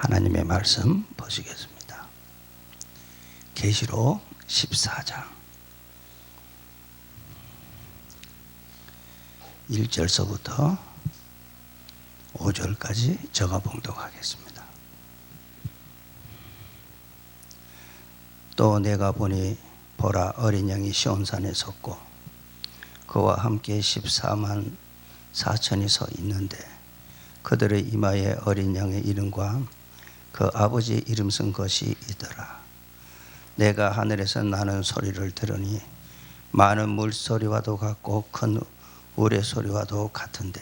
하나님의 말씀 보시겠습니다. 계시록 14장 1절서부터 5절까지 제가 봉독하겠습니다. 또 내가 보니 보라, 어린 양이 시온산에 섰고 그와 함께 14만 4천이 서 있는데 그들의 이마에 어린 양의 이름과 그 아버지의 이름 쓴 것이 있더라. 내가 하늘에서 나는 소리를 들으니 많은 물소리와도 같고 큰 우레소리와도 같은데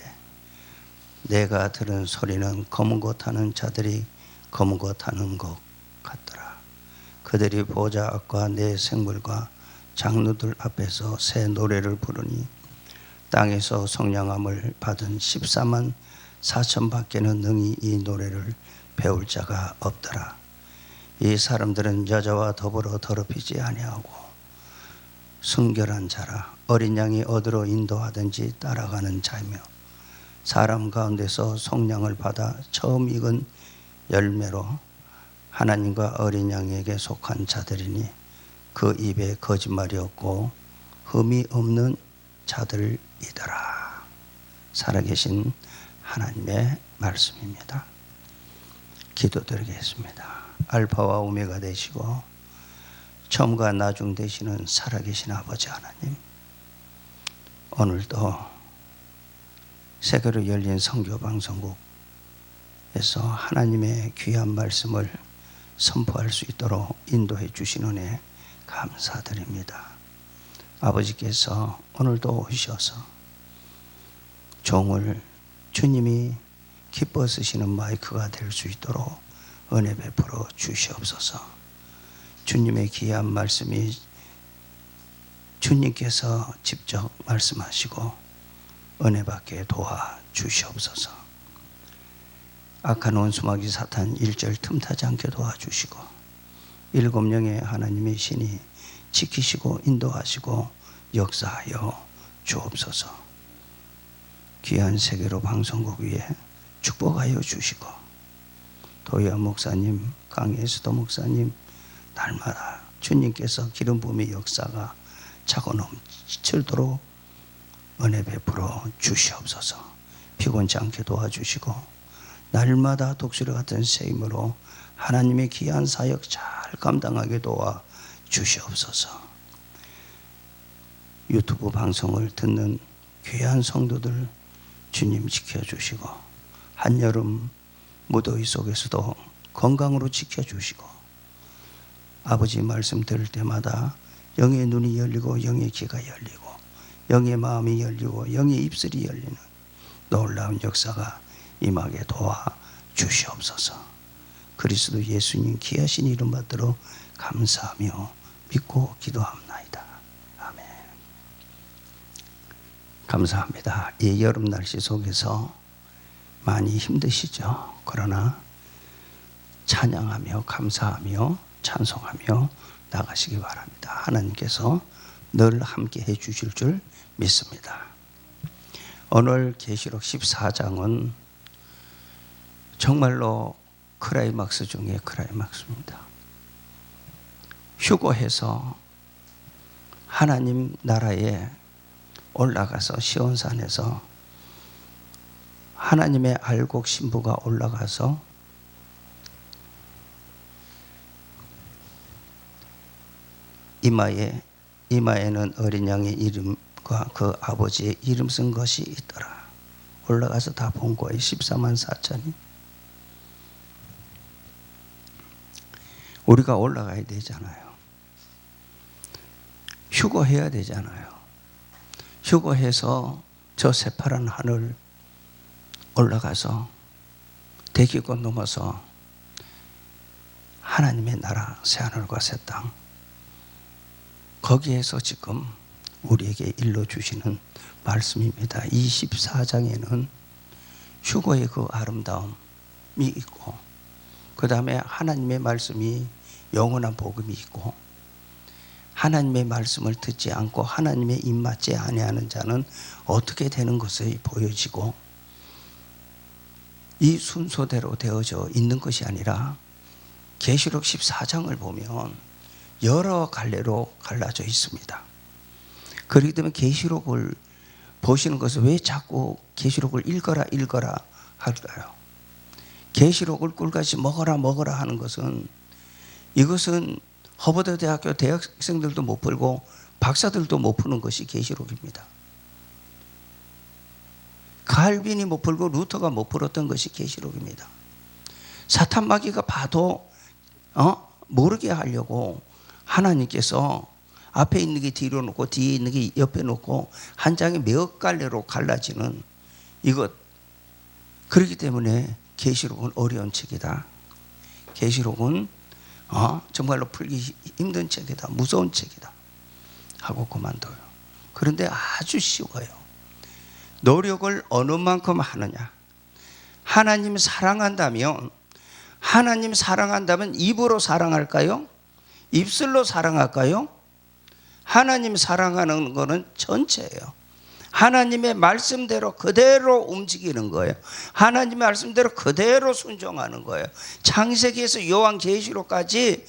내가 들은 소리는 검은 것 타는 자들이 검은 것 타는 것 같더라. 그들이 보좌 앞과 내 생물과 장로들 앞에서 새 노래를 부르니 땅에서 성령함을 받은 14만 4천 밖에는 능히 이 노래를 배울 자가 없더라. 이 사람들은 여자와 더불어 더럽히지 아니하고 순결한 자라. 어린 양이 어디로 인도하든지 따라가는 자이며 사람 가운데서 속량을 받아 처음 익은 열매로 하나님과 어린 양에게 속한 자들이니 그 입에 거짓말이 없고 흠이 없는 자들이더라. 살아계신 하나님의 말씀입니다. 기도드리겠습니다. 알파와 오메가 되시고 처음과 나중 되시는 살아계신 아버지 하나님, 오늘도 세계로 열린 선교방송국에서 하나님의 귀한 말씀을 선포할 수 있도록 인도해 주신 은혜 감사드립니다. 아버지께서 오늘도 오셔서 종을 주님이 기뻐 쓰시는 마이크가 될 수 있도록 은혜 베풀어 주시옵소서. 주님의 귀한 말씀이 주님께서 직접 말씀하시고 은혜 받게 도와 주시옵소서. 악한 원수마귀 사탄 일절 틈타지 않게 도와주시고 일곱 영의 하나님의 신이 지키시고 인도하시고 역사하여 주옵소서. 귀한 세계로 방송국 위에 축복하여 주시고 도희아 목사님, 강예수도 목사님 날마다 주님께서 기름 부음의 역사가 차고 넘치도록 은혜 베풀어 주시옵소서. 피곤치 않게 도와주시고 날마다 독수리 같은 새 힘으로 하나님의 귀한 사역 잘 감당하게 도와 주시옵소서. 유튜브 방송을 듣는 귀한 성도들 주님 지켜주시고 한여름 무더위 속에서도 건강으로 지켜주시고 아버지 말씀 들을 때마다 영의 눈이 열리고 영의 귀가 열리고 영의 마음이 열리고 영의 입술이 열리는 놀라운 역사가 임하게 도와 주시옵소서. 그리스도 예수님 귀하신 이름 받들어 감사하며 믿고 기도합나이다. 아멘. 감사합니다. 이 여름 날씨 속에서 많이 힘드시죠? 그러나 찬양하며 감사하며 찬송하며 나가시기 바랍니다. 하나님께서 늘 함께 해 주실 줄 믿습니다. 오늘 계시록 14장은 정말로 클라이막스 중에 클라이막스입니다. 휴거해서 하나님 나라에 올라가서 시온산에서 하나님의 알곡 신부가 올라가서 이마에는 어린 양의 이름과 그 아버지의 이름 쓴 것이 있더라. 올라가서 다 본 거예요. 14만 4천이. 우리가 올라가야 되잖아요. 휴거해야 되잖아요. 휴거해서 저 새파란 하늘 올라가서 대기권 넘어서 하나님의 나라 새하늘과 새 땅 거기에서 지금 우리에게 일러주시는 말씀입니다. 24장에는 휴거의 그 아름다움이 있고 그 다음에 하나님의 말씀이 영원한 복음이 있고 하나님의 말씀을 듣지 않고 하나님의 입맞지 아니하는 자는 어떻게 되는 것이 보여지고 이 순서대로 되어져 있는 것이 아니라 계시록 14장을 보면 여러 갈래로 갈라져 있습니다. 그렇기 때문에 계시록을 보시는 것은 왜 자꾸 계시록을 읽어라 할까요? 계시록을 꿀같이 먹어라 하는 것은, 이것은 허버드 대학교 대학생들도 못 풀고 박사들도 못 푸는 것이 계시록입니다. 칼빈이 못 풀고 루터가 못 풀었던 것이 계시록입니다. 사탄 마귀가 봐도 모르게 하려고 하나님께서 앞에 있는 게 뒤로 놓고 뒤에 있는 게 옆에 놓고 한 장에 몇 갈래로 갈라지는 이것. 그렇기 때문에 계시록은 어려운 책이다. 계시록은 정말로 풀기 힘든 책이다. 무서운 책이다 하고 그만둬요. 그런데 아주 쉬워요. 노력을 어느 만큼 하느냐. 하나님 사랑한다면 입으로 사랑할까요? 입술로 사랑할까요? 하나님 사랑하는 것은 전체예요. 하나님의 말씀대로 그대로 움직이는 거예요. 하나님의 말씀대로 그대로 순종하는 거예요. 창세기에서 요한계시록까지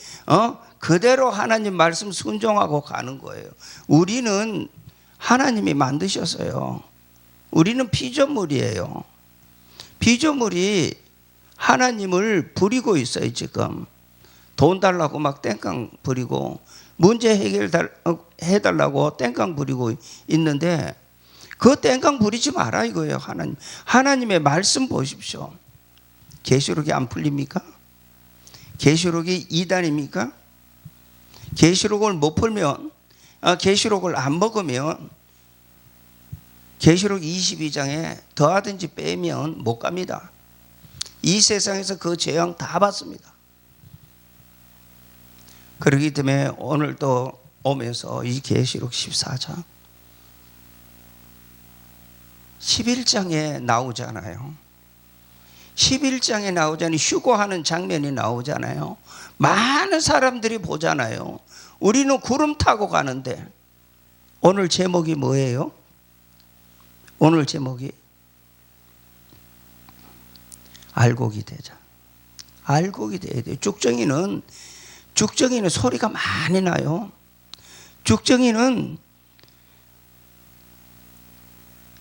그대로 하나님 말씀 순종하고 가는 거예요. 우리는 하나님이 만드셨어요. 우리는 피조물이에요. 피조물이 하나님을 부리고 있어요. 지금 돈 달라고 막 땡깡 부리고, 문제 해달라고 땡깡 부리고 있는데, 그 땡깡 부리지 마라 이거예요. 하나님의 말씀 보십시오. 계시록이 안 풀립니까? 계시록이 이단입니까? 계시록을 못 풀면, 계시록을 안 먹으면 계시록 22장에 더하든지 빼면 못 갑니다. 이 세상에서 그 재앙 다 받습니다. 그렇기 때문에 오늘 또 오면서 이 계시록 14장 11장에 나오잖아요. 11장에 나오자니 휴거하는 장면이 나오잖아요. 많은 사람들이 보잖아요. 우리는 구름 타고 가는데, 오늘 제목이 뭐예요? 오늘 제목이 알곡이 되자. 알곡이 돼야 돼요. 죽정이는 소리가 많이 나요. 죽정이는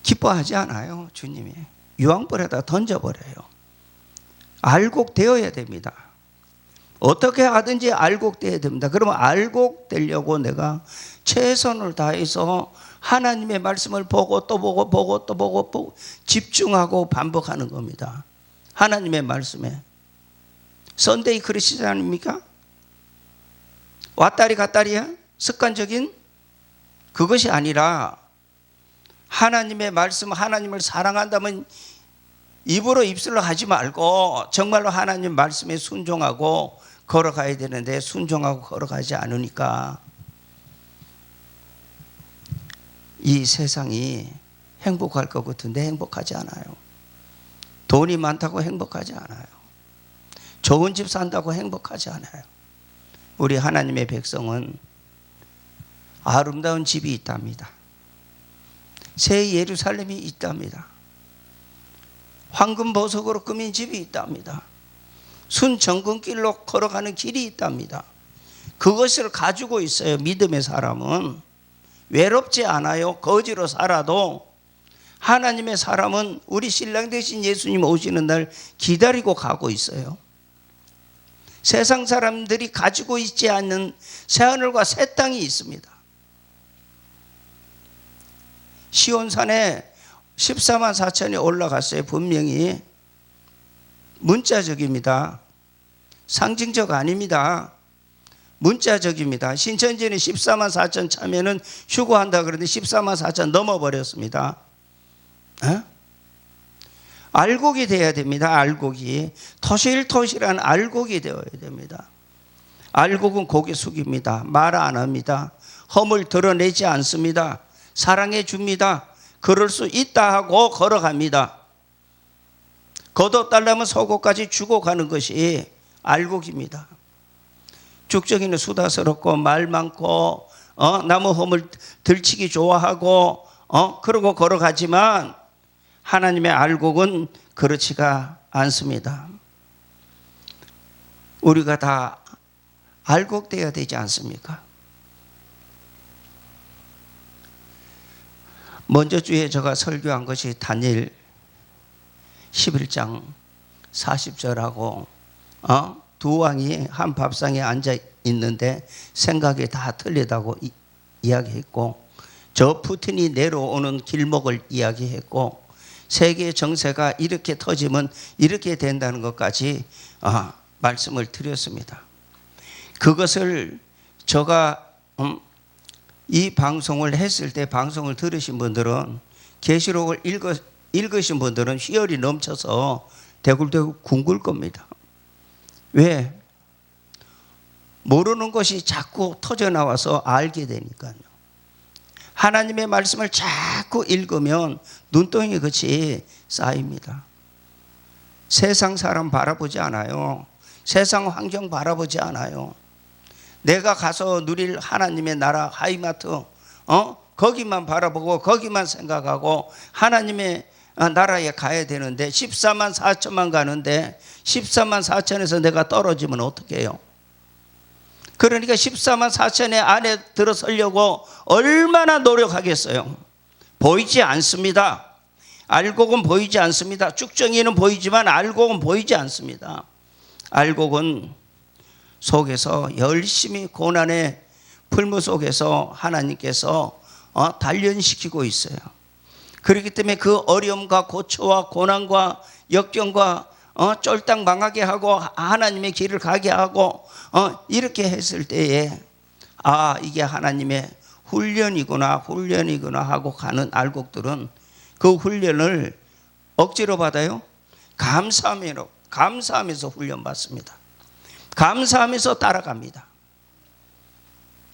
기뻐하지 않아요. 주님이 유황불에다 던져버려요. 알곡 되어야 됩니다. 어떻게 하든지 알곡 되어야 됩니다. 그러면 알곡 되려고 내가 최선을 다해서 하나님의 말씀을 보고 또 보고 집중하고 반복하는 겁니다. 하나님의 말씀에. 선데이 크리스찬입니까? 왔다리 갔다리야? 습관적인? 그것이 아니라 하나님의 말씀, 하나님을 사랑한다면 입으로 입술로 하지 말고 정말로 하나님 말씀에 순종하고 걸어가야 되는데, 순종하고 걸어가지 않으니까 이 세상이 행복할 것 같은데 행복하지 않아요. 돈이 많다고 행복하지 않아요. 좋은 집 산다고 행복하지 않아요. 우리 하나님의 백성은 아름다운 집이 있답니다. 새 예루살렘이 있답니다. 황금 보석으로 꾸민 집이 있답니다. 순정근길로 걸어가는 길이 있답니다. 그것을 가지고 있어요. 믿음의 사람은 외롭지 않아요. 거지로 살아도 하나님의 사람은 우리 신랑 되신 예수님 오시는 날 기다리고 가고 있어요. 세상 사람들이 가지고 있지 않는 새하늘과 새 땅이 있습니다. 시온산에 14만 4천이 올라갔어요. 분명히 문자적입니다. 상징적 아닙니다. 문자적입니다. 신천지는 14만 4천 차면은 휴거한다 그러는데 14만 4천 넘어버렸습니다. 알곡이 돼야 됩니다. 알곡이 토실토실한 알곡이 되어야 됩니다. 알곡은 고개 숙입니다. 말 안 합니다. 허물 드러내지 않습니다. 사랑해 줍니다. 그럴 수 있다 하고 걸어갑니다. 거둬달라면 속옷까지 주고 가는 것이 알곡입니다. 죽정이는 수다스럽고 말 많고 나무 허물 들치기 좋아하고 그러고 걸어가지만 하나님의 알곡은 그렇지가 않습니다. 우리가 다 알곡돼야 되지 않습니까? 먼저 주에 제가 설교한 것이 다니엘 11장 40절하고 두 왕이 한 밥상에 앉아 있는데 생각이 다 틀리다고 이야기했고, 저 푸틴이 내려오는 길목을 이야기했고, 세계 정세가 이렇게 터지면 이렇게 된다는 것까지 말씀을 드렸습니다. 그것을 제가 이 방송을 했을 때 방송을 들으신 분들은, 계시록을 읽으신 분들은 희열이 넘쳐서 대굴대굴 굶을 겁니다. 왜? 모르는 것이 자꾸 터져나와서 알게 되니까요. 하나님의 말씀을 자꾸 읽으면 눈덩이 같이 쌓입니다. 세상 사람 바라보지 않아요. 세상 환경 바라보지 않아요. 내가 가서 누릴 하나님의 나라 하이마트 거기만 바라보고 거기만 생각하고 하나님의 나라에 가야 되는데 14만 4천만 가는데 14만 4천에서 내가 떨어지면 어떻게 해요? 그러니까 14만 4천의 안에 들어서려고 얼마나 노력하겠어요? 보이지 않습니다. 알곡은 보이지 않습니다. 쭉정이는 보이지만 알곡은 보이지 않습니다. 알곡은 속에서 열심히 고난의 풀무 속에서 하나님께서 단련시키고 있어요. 그렇기 때문에 그 어려움과 고초와 고난과 역경과 쫄딱 망하게 하고 하나님의 길을 가게 하고 이렇게 했을 때에 이게 하나님의 훈련이구나 하고 가는 알곡들은 그 훈련을 억지로 받아요? 감사하면서 훈련받습니다. 감사하면서 따라갑니다.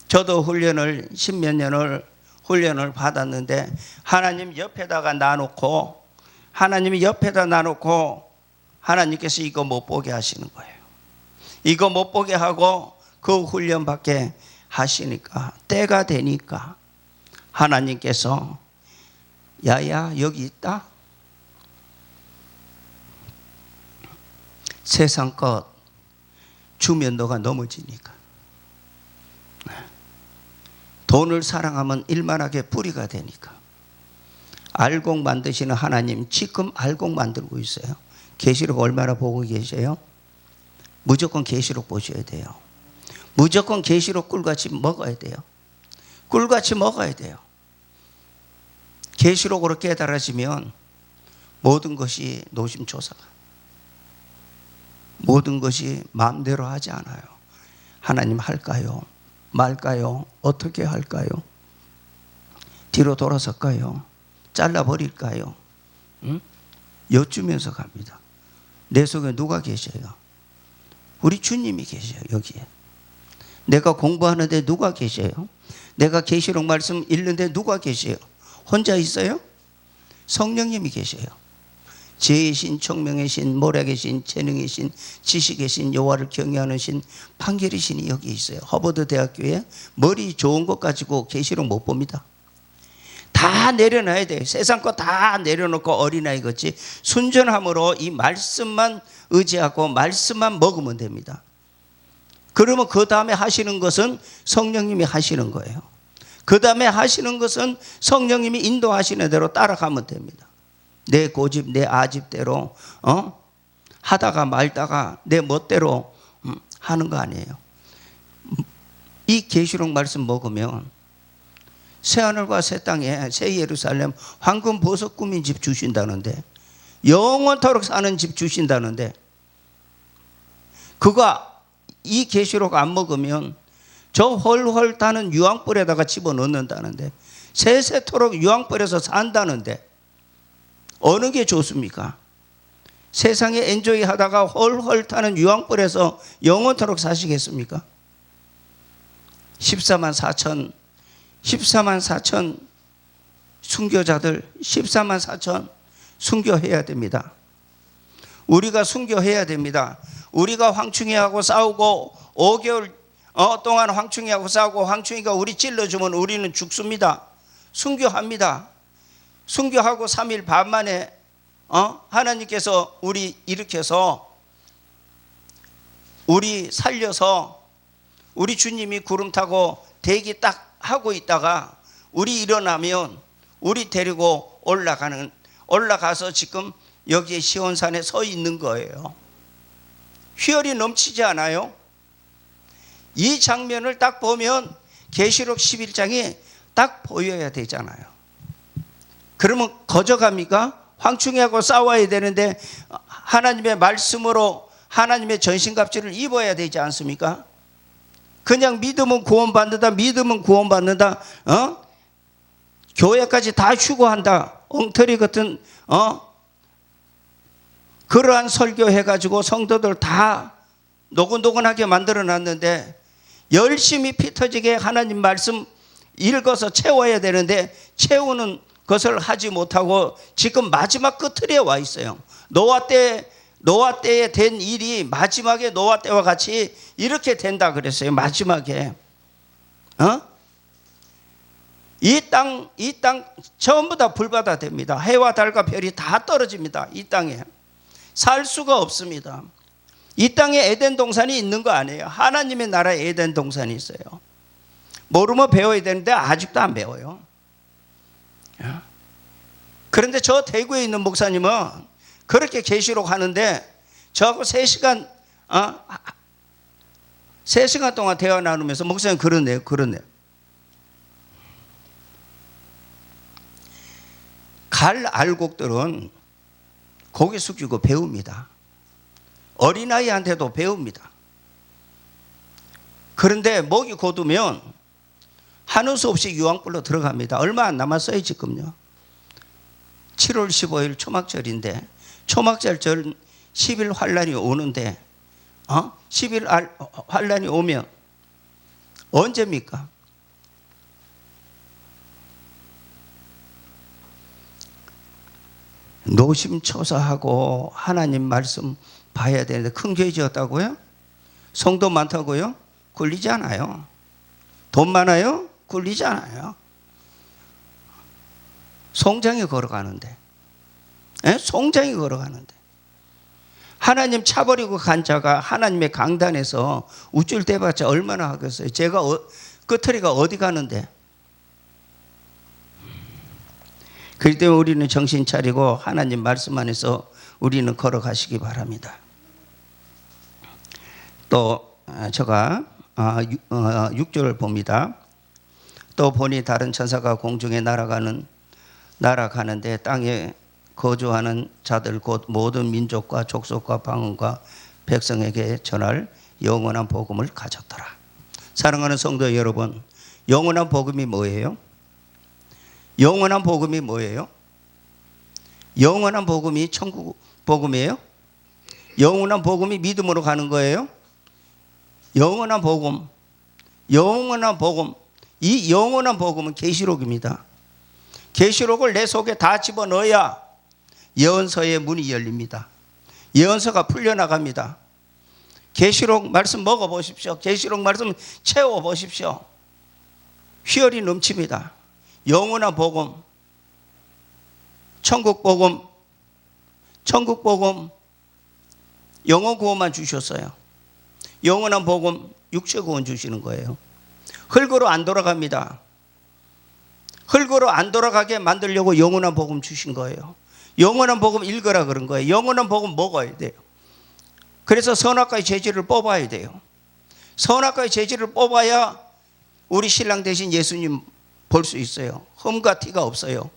저도 훈련을 10몇 년을 훈련을 받았는데 하나님 옆에다가 놔놓고 하나님께서 이거 못 보게 하시는 거예요. 이거 못 보게 하고 그 훈련받게 하시니까 때가 되니까 하나님께서 야야 여기 있다. 세상 것 주면 너가 넘어지니까. 돈을 사랑하면 일만하게 뿌리가 되니까. 알곡 만드시는 하나님 지금 알곡 만들고 있어요. 계시록 얼마나 보고 계세요? 무조건 계시록 보셔야 돼요. 무조건 계시록 꿀같이 먹어야 돼요. 꿀같이 먹어야 돼요. 계시록으로 깨달아지면 모든 것이 노심초사가, 모든 것이 마음대로 하지 않아요. 하나님 할까요? 말까요? 어떻게 할까요? 뒤로 돌아설까요? 잘라버릴까요? 여쭈면서 갑니다. 내 속에 누가 계셔요? 우리 주님이 계셔요. 여기에. 내가 공부하는데 누가 계셔요? 내가 계시록 말씀 읽는데 누가 계셔요? 혼자 있어요? 성령님이 계셔요. 지혜의 신, 총명의 신, 모략의 신, 재능의 신, 지식의 신, 여호와를 경외하는 신, 판결의 신이 여기 있어요. 허버드 대학교에 머리 좋은 것 가지고 계시록 못 봅니다. 다 내려놔야 돼요. 세상 거 다 내려놓고 어린아이 같이 순전함으로 이 말씀만 의지하고 말씀만 먹으면 됩니다. 그러면 그 다음에 하시는 것은 성령님이 하시는 거예요. 그 다음에 하시는 것은 성령님이 인도하시는 대로 따라가면 됩니다. 내 고집, 내 아집대로 하다가 말다가 내 멋대로 하는 거 아니에요. 이 계시록 말씀 먹으면 새하늘과 새 땅에 새 예루살렘 황금 보석 꾸민 집 주신다는데, 영원토록 사는 집 주신다는데, 그거 이 계시록 안 먹으면 저 헐헐 타는 유황불에다가 집어넣는다는데, 세세토록 유황불에서 산다는데 어느 게 좋습니까? 세상에 엔조이 하다가 헐헐 타는 유황불에서 영원토록 사시겠습니까? 14만 4천 순교자들 14만 4천 순교해야 됩니다. 우리가 순교해야 됩니다. 우리가 황충이하고 싸우고 5개월 동안 황충이하고 싸우고 황충이가 우리 찔러주면 우리는 죽습니다. 순교합니다. 순교하고 3일 반 만에 하나님께서 우리 일으켜서 우리 살려서 우리 주님이 구름 타고 대기 딱 하고 있다가 우리 일어나면 우리 데리고 올라가서 지금 여기에 시온산에 서 있는 거예요. 희열이 넘치지 않아요? 이 장면을 딱 보면 계시록 11장이 딱 보여야 되잖아요. 그러면 거저갑니까? 황충이하고 싸워야 되는데 하나님의 말씀으로 하나님의 전신갑주를 입어야 되지 않습니까? 그냥 믿으면 구원받는다, 믿으면 구원받는다, 교회까지 다 휴거한다, 엉터리 같은 그러한 설교해가지고 성도들 다 노곤노곤하게 만들어놨는데 열심히 피 터지게 하나님 말씀 읽어서 채워야 되는데 채우는 것을 하지 못하고 지금 마지막 끝틀에 와 있어요. 노아 때에 된 일이 마지막에 노아 때와 같이 이렇게 된다 그랬어요. 마지막에 이 땅 전부 다 불바다 됩니다. 해와 달과 별이 다 떨어집니다. 이 땅에 살 수가 없습니다. 이 땅에 에덴 동산이 있는 거 아니에요. 하나님의 나라에 에덴 동산이 있어요. 모르면 배워야 되는데 아직도 안 배워요. 그런데 저 대구에 있는 목사님은 그렇게 계시록 하는데 저하고 3시간 동안 대화 나누면서 목사님 그러네요. 갈 알곡들은 고개 숙이고 배웁니다. 어린아이한테도 배웁니다. 그런데 목이 곧으면 하는 수 없이 유황불로 들어갑니다. 얼마 안 남았어요 지금요. 7월 15일 초막절인데 초막절 전 10일 환란이 오는데 10일 환란이 오면 언제입니까? 노심초사하고 하나님 말씀 봐야 되는데 큰 교회 지었다고요? 성도 많다고요? 굴리지 않아요. 돈 많아요? 굴리지 않아요. 송장이 걸어가는데 송장이 걸어가는데 하나님 차버리고 간 자가 하나님의 강단에서 우쭐 대봤자 얼마나 하겠어요. 제가 끄트리가 어디 가는데. 그렇기 때문에 우리는 정신 차리고 하나님 말씀 안에서 우리는 걸어가시기 바랍니다. 또 제가 6절을 봅니다. 또 보니 다른 천사가 공중에 날아가는데 땅에 거주하는 자들 곧 모든 민족과 족속과 방언과 백성에게 전할 영원한 복음을 가졌더라. 사랑하는 성도 여러분, 영원한 복음이 뭐예요? 영원한 복음이 뭐예요? 영원한 복음이 천국 복음이에요? 영원한 복음이 믿음으로 가는 거예요? 영원한 복음, 이 영원한 복음은 계시록입니다. 계시록을 내 속에 다 집어넣어야 예언서의 문이 열립니다. 예언서가 풀려나갑니다. 계시록 말씀 먹어보십시오. 계시록 말씀 채워보십시오. 희열이 넘칩니다. 영원한 복음, 천국 복음, 영원 구원만 주셨어요. 영원한 복음, 육체 구원 주시는 거예요. 흙으로 안 돌아갑니다. 흙으로 안 돌아가게 만들려고 영원한 복음 주신 거예요. 영원한 복음 읽으라 그런 거예요. 영원한 복음 먹어야 돼요. 그래서 선악과의 재질을 뽑아야 돼요. 선악과의 재질을 뽑아야 우리 신랑 대신 예수님 볼 수 있어요. 흠과 티가 없어요.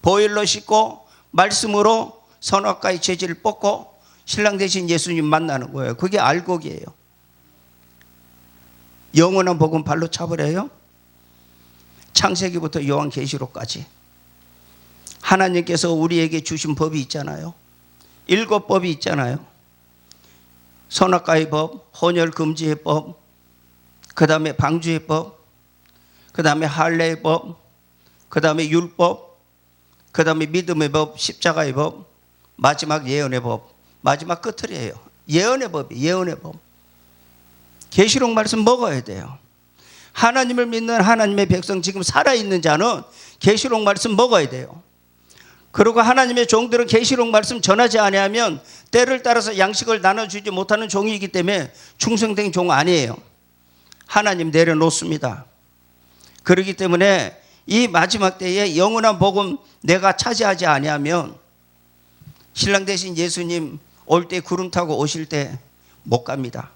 보일러 씻고 말씀으로 선악과의 재질을 뽑고 신랑 대신 예수님 만나는 거예요. 그게 알곡이에요. 영원한 복음 발로 차버려요. 창세기부터 요한계시록까지 하나님께서 우리에게 주신 법이 있잖아요. 7법이 있잖아요. 선악과의 법, 혼혈 금지의 법, 그 다음에 방주의 법, 그 다음에 할례의 법, 그 다음에 율법, 그 다음에 믿음의 법, 십자가의 법, 마지막 예언의 법, 마지막 끝을이에요. 예언의 법이 예언의 법. 계시록 말씀 먹어야 돼요. 하나님을 믿는 하나님의 백성 지금 살아있는 자는 계시록 말씀 먹어야 돼요. 그리고 하나님의 종들은 계시록 말씀 전하지 아니하면 때를 따라서 양식을 나눠주지 못하는 종이기 때문에 충성된 종 아니에요. 하나님 내려놓습니다. 그렇기 때문에 이 마지막 때에 영원한 복음 내가 차지하지 아니하면 신랑 되신 예수님 올 때 구름 타고 오실 때 못 갑니다.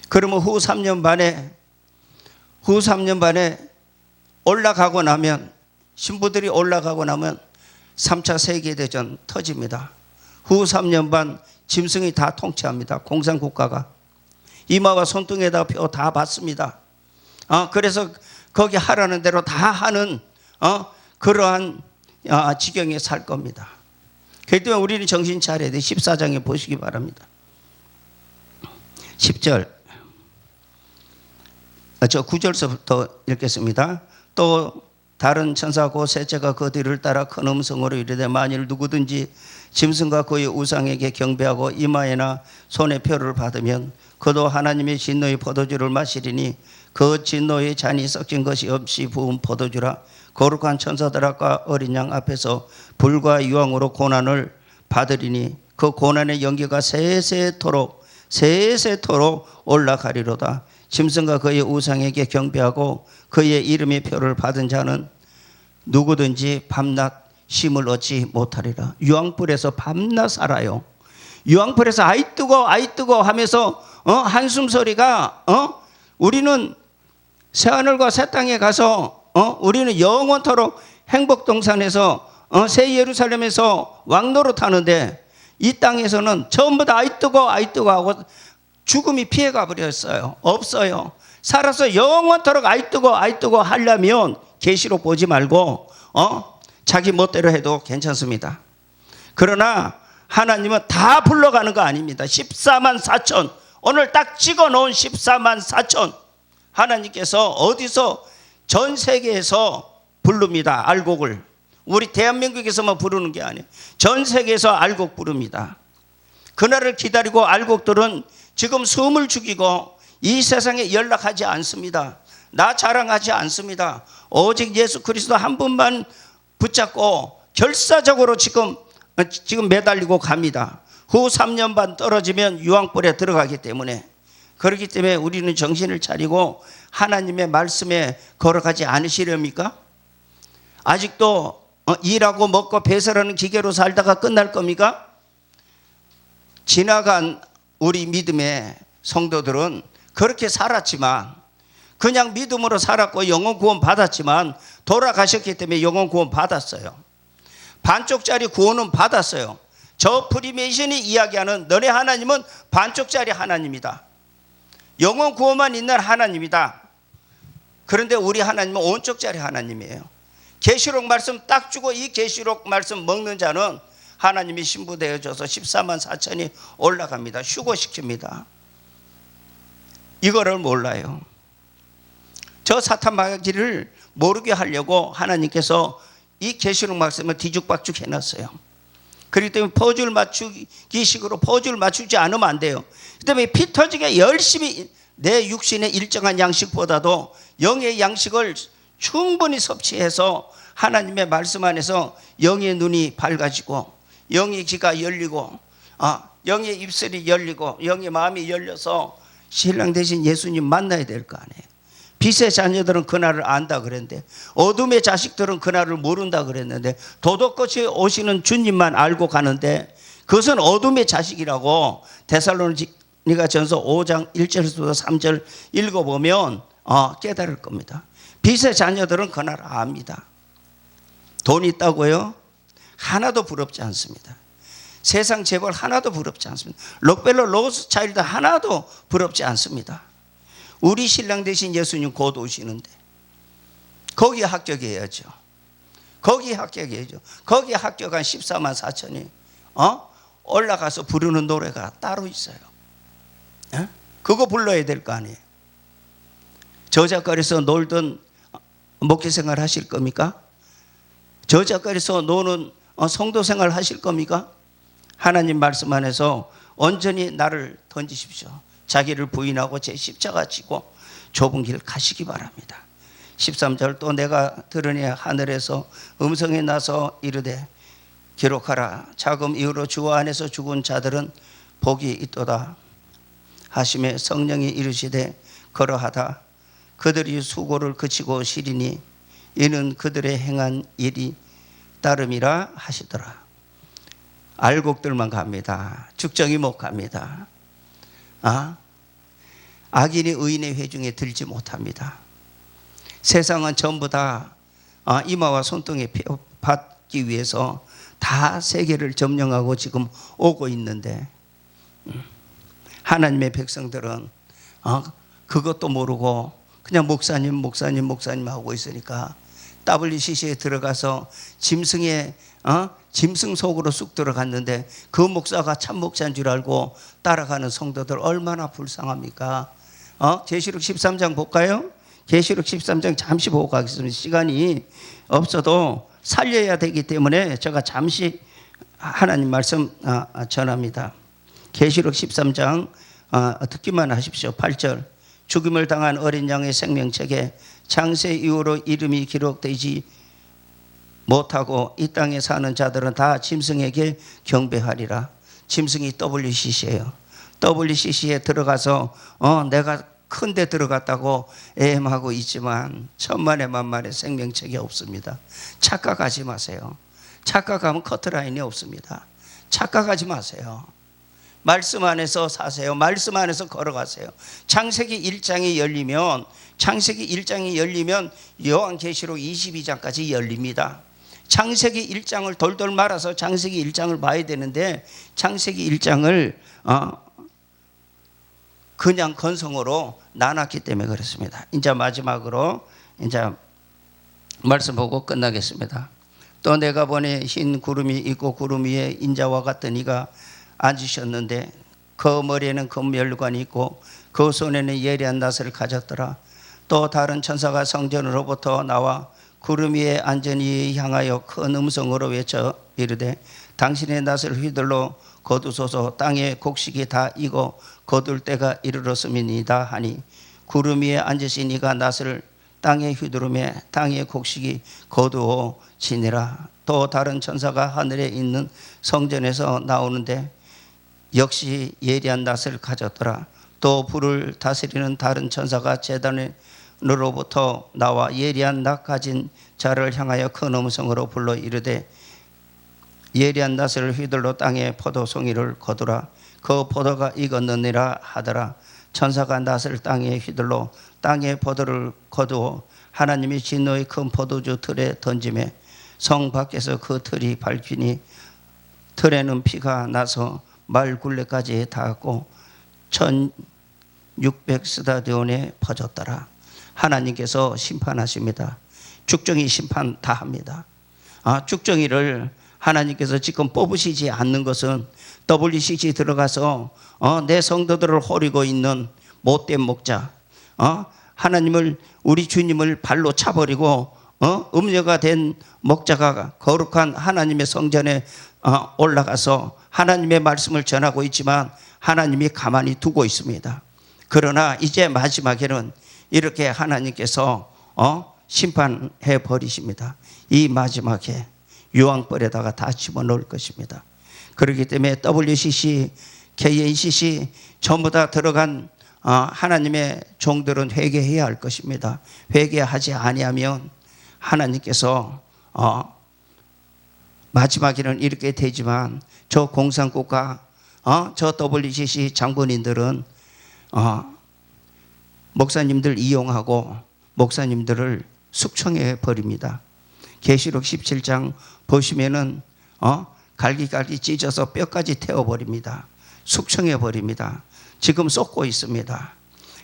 그러면 후 3년 반에 올라가고 나면, 신부들이 올라가고 나면 3차 세계대전 터집니다. 후 3년 반 짐승이 다 통치합니다. 공산국가가 이마와 손등에다 표 다 받습니다. 그래서 거기 하라는 대로 다 하는 그러한 지경에 살 겁니다. 그렇기 때문에 우리는 정신 차려야 돼. 14장에 보시기 바랍니다. 10절, 저 9절서부터 읽겠습니다. 또 다른 천사고 셋째가 그 뒤를 따라 큰 음성으로 이르되 만일 누구든지 짐승과 그의 우상에게 경배하고 이마에나 손에 표를 받으면 그도 하나님의 진노의 포도주를 마시리니 그 진노의 잔이 섞인 것이 없이 부은 포도주라. 거룩한 천사들 앞과 어린 양 앞에서 불과 유황으로 고난을 받으리니 그 고난의 연기가 세세토록 올라가리로다. 짐승과 그의 우상에게 경배하고 그의 이름의 표를 받은 자는 누구든지 밤낮 쉼을 얻지 못하리라. 유황불에서 밤낮 살아요. 유황불에서 아이 뜨거 하면서 한숨 소리가 우리는 새하늘과 새 땅에 가서 우리는 영원토록 행복동산에서 새 예루살렘에서 왕노릇 하는데 이 땅에서는 전부 다 아이 뜨거 하고 죽음이 피해가 버렸어요. 없어요. 살아서 영원토록 아이 뜨거 하려면 계시록 보지 말고 자기 멋대로 해도 괜찮습니다. 그러나 하나님은 다 불러가는 거 아닙니다. 14만 4천, 오늘 딱 찍어놓은 14만 4천 하나님께서 어디서 전 세계에서 부릅니다. 알곡을. 우리 대한민국에서만 부르는 게 아니에요. 전 세계에서 알곡 부릅니다. 그날을 기다리고 알곡들은 지금 숨을 죽이고 이 세상에 연락하지 않습니다. 나 자랑하지 않습니다. 오직 예수 그리스도 한 분만 붙잡고 결사적으로 지금 매달리고 갑니다. 후 3년 반 떨어지면 유황불에 들어가기 때문에. 그렇기 때문에 우리는 정신을 차리고 하나님의 말씀에 걸어가지 않으시렵니까? 아직도 일하고 먹고 배설하는 기계로 살다가 끝날 겁니까? 지나간 우리 믿음의 성도들은 그렇게 살았지만, 그냥 믿음으로 살았고 영혼 구원 받았지만 돌아가셨기 때문에 영혼 구원 받았어요. 반쪽짜리 구원은 받았어요. 저 프리메이션이 이야기하는 너네 하나님은 반쪽짜리 하나님이다. 영혼 구원만 있는 하나님이다. 그런데 우리 하나님은 온쪽짜리 하나님이에요. 계시록 말씀 딱 주고 이 계시록 말씀 먹는 자는 하나님이 신부되어져서 14만 4천이 올라갑니다. 휴고시킵니다. 이거를 몰라요. 저 사탄 마귀를 모르게 하려고 하나님께서 이 계시록 말씀을 뒤죽박죽 해놨어요. 그렇기 때문에 포즈를 맞추기 식으로 포즈를 맞추지 않으면 안 돼요. 그 때문에 피 터지게 열심히 내 육신의 일정한 양식보다도 영의 양식을 충분히 섭취해서 하나님의 말씀 안에서 영의 눈이 밝아지고 영의 귀가 열리고 영의 입술이 열리고 영의 마음이 열려서 신랑 되신 예수님 만나야 될 거 아니에요. 빛의 자녀들은 그날을 안다 그랬는데 어둠의 자식들은 그날을 모른다 그랬는데 도덕같이 오시는 주님만 알고 가는데 그것은 어둠의 자식이라고 데살로니가 전서 5장 1절부터 3절 읽어보면 깨달을 겁니다. 빛의 자녀들은 그날 압니다. 돈 있다고요? 하나도 부럽지 않습니다. 세상 재벌 하나도 부럽지 않습니다. 록펠러 로스차일드 하나도 부럽지 않습니다. 우리 신랑 되신 예수님 곧 오시는데 거기에 합격해야죠. 거기에 합격해야죠. 거기에 합격한 14만 4천이 올라가서 부르는 노래가 따로 있어요. 그거 불러야 될 거 아니에요. 저작거리에서 놀던 목회생활 하실 겁니까? 저작거리에서 노는 성도생활 하실 겁니까? 하나님 말씀 안에서 온전히 나를 던지십시오. 자기를 부인하고 제 십자가 지고 좁은 길 가시기 바랍니다. 13절 또 내가 들으니 하늘에서 음성이 나서 이르되 기록하라. 자금 이후로 주 안에서 죽은 자들은 복이 있도다 하심에 성령이 이르시되 그러하다. 그들이 수고를 그치고 쉬리니 이는 그들의 행한 일이 따름이라 하시더라. 알곡들만 갑니다. 죽정이 못 갑니다. 악인이 의인의 회중에 들지 못합니다. 세상은 전부 다 이마와 손등에 받기 위해서 다 세계를 점령하고 지금 오고 있는데 하나님의 백성들은 그것도 모르고 그냥 목사님 하고 있으니까 WCC에 들어가서 짐승 속으로 쑥 들어갔는데 그 목사가 참 목사인 줄 알고 따라가는 성도들 얼마나 불쌍합니까? 계시록 13장 볼까요? 계시록 13장 잠시 보고 가겠습니다. 시간이 없어도 살려야 되기 때문에 제가 잠시 하나님 말씀 전합니다. 계시록 13장 듣기만 하십시오. 8절 죽임을 당한 어린 양의 생명책에 창세 이후로 이름이 기록되지 못하고 이 땅에 사는 자들은 다 짐승에게 경배하리라. 짐승이 WCC예요. WCC에 들어가서 내가 큰 데 들어갔다고 애엠하고 있지만 천만의 만만의 생명책이 없습니다. 착각하지 마세요. 착각하면 커트라인이 없습니다. 착각하지 마세요. 말씀 안에서 사세요. 말씀 안에서 걸어가세요. 창세기 1장이 열리면 요한계시록 22장까지 열립니다. 창세기 1장을 돌돌 말아서 창세기 1장을 봐야 되는데 창세기 1장을 그냥 건성으로 나눴기 때문에 그렇습니다. 이제 마지막으로 이제 말씀 보고 끝나겠습니다. 또 내가 보니 흰 구름이 있고 구름 위에 인자와 같은 이가 앉으셨는데 그 머리에는 금멸관이 있고 그 손에는 예리한 낫을 가졌더라. 또 다른 천사가 성전으로부터 나와 구름 위에 앉은 이에 향하여 큰 음성으로 외쳐 이르되 당신의 낫을 휘둘러 거두소서. 땅의 곡식이 다 익어 거둘 때가 이르렀음이니이다 하니 구름 위에 앉으신 이가 낫을 땅에 휘두르매 땅의 곡식이 거두어지니라. 또 다른 천사가 하늘에 있는 성전에서 나오는데 역시 예리한 낫을 가졌더라. 또 불을 다스리는 다른 천사가 제단으로부터 나와 예리한 낫 가진 자를 향하여 큰 음성으로 불러 이르되 예리한 낫을 휘둘러 땅에 포도송이를 거두라. 그 포도가 익었느니라 하더라. 천사가 낫을 땅에 휘둘러 땅에 포도를 거두어 하나님이 진노의 큰 포도주 틀에 던지매 성 밖에서 그 틀이 밟히니 틀에는 피가 나서 말 굴레까지 닿았고 1600스타디온에 퍼졌더라. 하나님께서 심판하십니다. 죽정이 심판 다 합니다. 죽정이를 하나님께서 지금 뽑으시지 않는 것은 WCC 들어가서 내 성도들을 호리고 있는 못된 목자, 하나님을 우리 주님을 발로 차버리고 음녀가 된 목자가 거룩한 하나님의 성전에 올라가서 하나님의 말씀을 전하고 있지만 하나님이 가만히 두고 있습니다. 그러나 이제 마지막에는 이렇게 하나님께서 심판해 버리십니다. 이 마지막에 유황벌에다가 다 집어넣을 것입니다. 그렇기 때문에 WCC, KNCC 전부 다 들어간 하나님의 종들은 회개해야 할 것입니다. 회개하지 아니하면 하나님께서 마지막에는 이렇게 되지만 저 공산국가, 저 WCC 장본인들은 목사님들 이용하고 목사님들을 숙청해 버립니다. 계시록 17장 보시면은 갈기갈기 찢어서 뼈까지 태워버립니다. 숙청해 버립니다. 지금 쏟고 있습니다.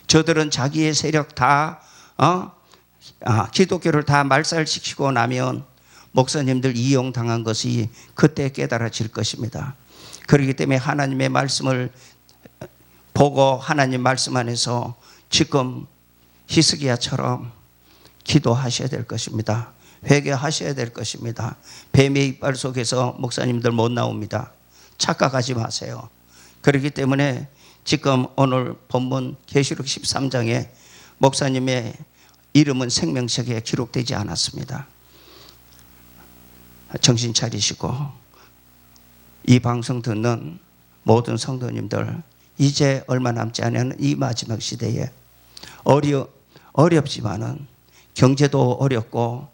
저들은 자기의 세력 다 기독교를 다 말살시키고 나면 목사님들 이용당한 것이 그때 깨달아질 것입니다. 그렇기 때문에 하나님의 말씀을 보고 하나님 말씀 안에서 지금 히스기야처럼 기도하셔야 될 것입니다. 회개하셔야 될 것입니다. 뱀의 이빨 속에서 목사님들 못 나옵니다. 착각하지 마세요. 그렇기 때문에 지금 오늘 본문 계시록 13장에 목사님의 이름은 생명책에 기록되지 않았습니다. 정신 차리시고 이 방송 듣는 모든 성도님들, 이제 얼마 남지 않은 이 마지막 시대에 어렵지만은 경제도 어렵고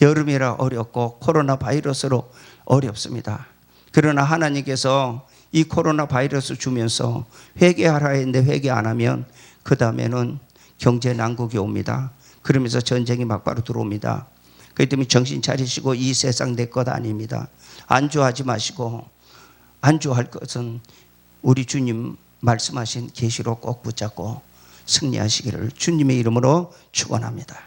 여름이라 어렵고 코로나 바이러스로 어렵습니다. 그러나 하나님께서 이 코로나 바이러스 주면서 회개하라 했는데 회개 안 하면 그 다음에는 경제 난국이 옵니다. 그러면서 전쟁이 막바로 들어옵니다. 그렇기 때문에 정신 차리시고 이 세상 내 것 아닙니다. 안주하지 마시고, 안주할 것은 우리 주님 말씀하신 계시로 꼭 붙잡고 승리하시기를 주님의 이름으로 축원합니다.